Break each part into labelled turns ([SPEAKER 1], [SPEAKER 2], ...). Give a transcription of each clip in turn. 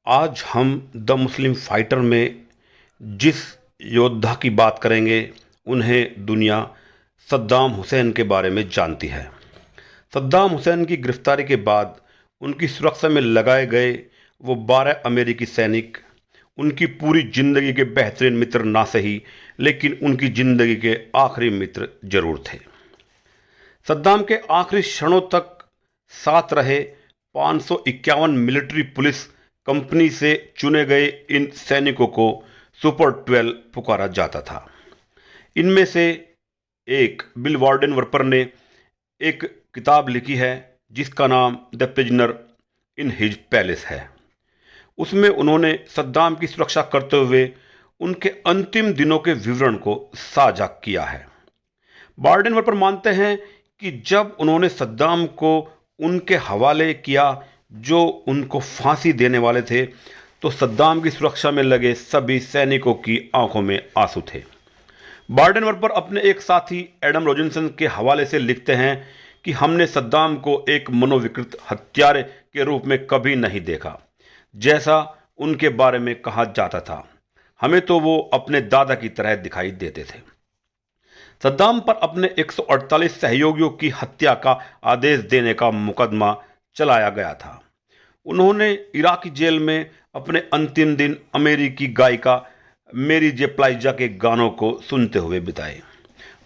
[SPEAKER 1] आज हम the Muslim fighter में जिस योद्धा की बात करेंगे उन्हें दुनिया सद्दाम हुसैन के बारे में जानती है। सद्दाम हुसैन की गिरफ्तारी के बाद उनकी सुरक्षा में लगाए गए वो 12 अमेरिकी सैनिक उनकी पूरी जिंदगी के बेहतरीन मित्र ना सही, लेकिन उनकी जिंदगी के आखिरी मित्र जरूर थे। सद्दाम के आखिरी क्षणों तक साथ रहे 551 मिलिट्री पुलिस कंपनी से चुने गए इन सैनिकों को सुपर 12 पुकारा जाता था। इनमें से एक बिल वार्डन वर्पर ने एक किताब लिखी है जिसका नाम the prisoner in his palace है। उसमें उन्होंने सद्दाम की सुरक्षा करते हुए उनके अंतिम दिनों के विवरण को साझा किया है। वार्डन वर्पर मानते हैं कि जब उन्होंने सद्दाम को उनके हवाले किया जो उनको फांसी देने वाले थे, तो सद्दाम की सुरक्षा में लगे सभी सैनिकों की आंखों में आंसू थे। वार्डन वर्पर अपने एक साथी एडम रॉबिन्सन के हवाले से लिखते हैं कि हमने सद्दाम को एक मनोविकृत हत्यारे के रूप में कभी नहीं देखा, जैसा उनके बारे में कहा जाता था। हमें तो वो अपने दादा की तरह दिखाई देते थे। सद्दाम पर अपने 148 सहयोगियों की हत्या का आदेश देने का मुकदमा चलाया गया था। उन्होंने इराकी जेल में अपने अंतिम दिन अमेरिकी गायिका मेरी जे प्लाइजा के गानों को सुनते हुए बिताए।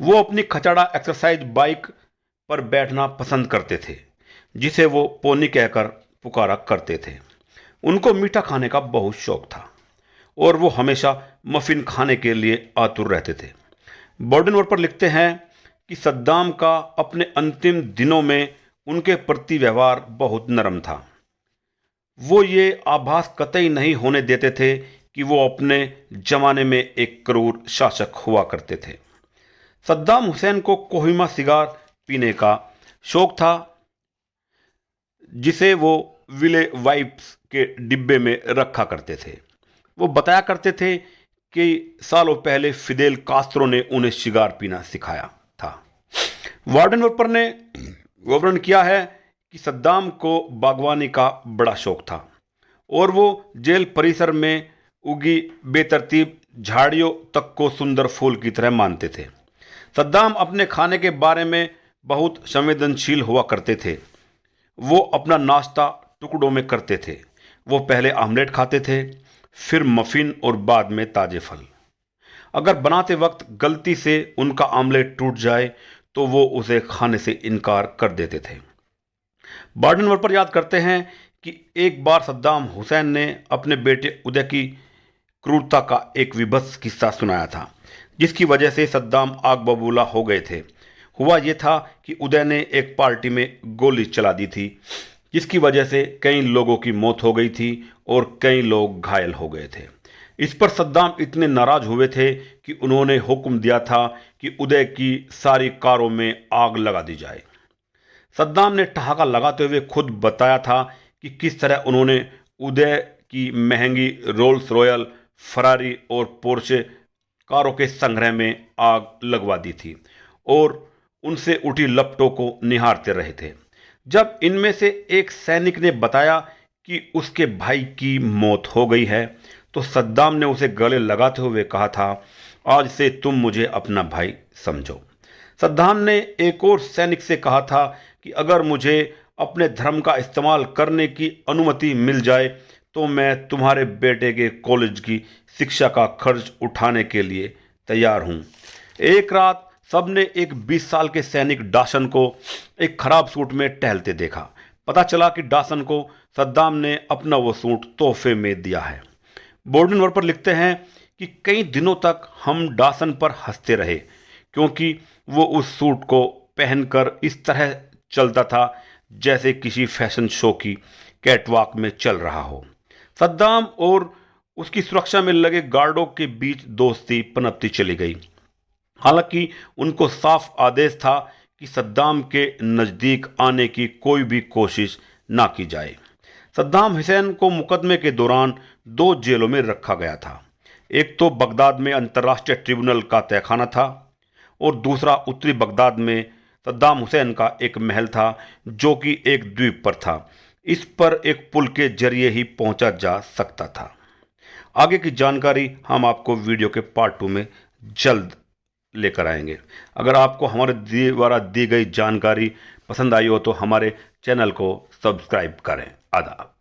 [SPEAKER 1] वो अपनी खचाड़ा एक्सरसाइज बाइक पर बैठना पसंद करते थे, जिसे वो पोनी कहकर पुकारा करते थे। उनको मीठा खाने का बहुत शौक था और वो हमेशा मफिन खाने के लिए आतुर रहते थे। वार्डन वर्पर लिखते हैं कि सद्दाम का अपने अंतिम दिनों में उनके प्रति व्यवहार बहुत नरम था। वो ये आभास कतई नहीं होने देते थे कि वो अपने जमाने में एक क्रूर शासक हुआ करते थे। सद्दाम हुसैन को कोहिमा सिगार पीने का शौक था, जिसे वो विले वाइप्स के डिब्बे में रखा करते थे। वो बताया करते थे कि सालों पहले फिदेल कास्त्रो ने उन्हें सिगार पीना सिखाया था। वार्डन वर्पर ने वर्णन किया है कि सद्दाम को बागवानी का बड़ा शौक था और वो जेल परिसर में उगी बेतरतीब झाड़ियों तक को सुंदर फूल की तरह मानते थे। सद्दाम अपने खाने के बारे में बहुत संवेदनशील हुआ करते थे। वो अपना नाश्ता टुकड़ों में करते थे। वो पहले आमलेट खाते थे, फिर मफिन और बाद में ताजे फल। अगर बनाते वक्त गलती से उनका आमलेट टूट जाए तो वो उसे खाने से इनकार कर देते थे। वार्डन वर्पर याद करते हैं कि एक बार सद्दाम हुसैन ने अपने बेटे उदय की क्रूरता का एक विभत्स किस्सा सुनाया था, जिसकी वजह से सद्दाम आग बबूला हो गए थे। हुआ यह था कि उदय ने एक पार्टी में गोली चला दी थी, जिसकी वजह से कई लोगों की मौत हो गई थी और कई लोग घायल हो गए थे। इस पर सद्दाम इतने नाराज हुए थे कि उन्होंने हुक्म दिया था कि उदय की सारी कारों में आग लगा दी जाए। सद्दाम ने ठहाका लगाते हुए खुद बताया था कि किस तरह उन्होंने उदय की महंगी रोल्स रॉयल, फरारी और पोर्शे कारों के संग्रह में आग लगवा दी थी और उनसे उठी लपटों को निहारते रहे थे। जब इनमें से एक सैनिक ने बताया कि उसके भाई की मौत हो गई है, तो सद्दाम ने उसे गले लगाते हुए कहा था, आज से तुम मुझे अपना भाई समझो। सद्दाम ने एक और सैनिक से कहा था कि अगर मुझे अपने धर्म का इस्तेमाल करने की अनुमति मिल जाए तो मैं तुम्हारे बेटे के कॉलेज की शिक्षा का खर्च उठाने के लिए तैयार हूँ। एक रात सबने एक 20 साल के सैनिक डासन को एक खराब सूट में टहलते देखा। पता चला कि डासन को सद्दाम ने अपना वो सूट तोहफे में दिया है। वार्डन वर्पर लिखते हैं कि कई दिनों तक हम डासन पर हंसते रहे, क्योंकि वो उस सूट को पहनकर इस तरह चलता था जैसे किसी फैशन शो की कैटवॉक में चल रहा हो। सद्दाम और उसकी सुरक्षा में लगे गार्डों के बीच दोस्ती पनपती चली गई। हालांकि उनको साफ आदेश था कि सद्दाम के नज़दीक आने की कोई भी कोशिश ना की जाए। सद्दाम हुसैन को मुकदमे के दौरान 2 जेलों में रखा गया था। एक तो बगदाद में अंतर्राष्ट्रीय ट्रिब्यूनल का तहखाना था और दूसरा उत्तरी बगदाद में सद्दाम हुसैन का एक महल था, जो कि एक द्वीप पर था, इस पर एक पुल के जरिए ही पहुंचा जा सकता था। आगे की जानकारी हम आपको वीडियो के पार्ट 2 में जल्द लेकर आएंगे। अगर आपको हमारे द्वारा दी गई जानकारी पसंद आई हो तो हमारे चैनल को सब्सक्राइब करें। आदाब।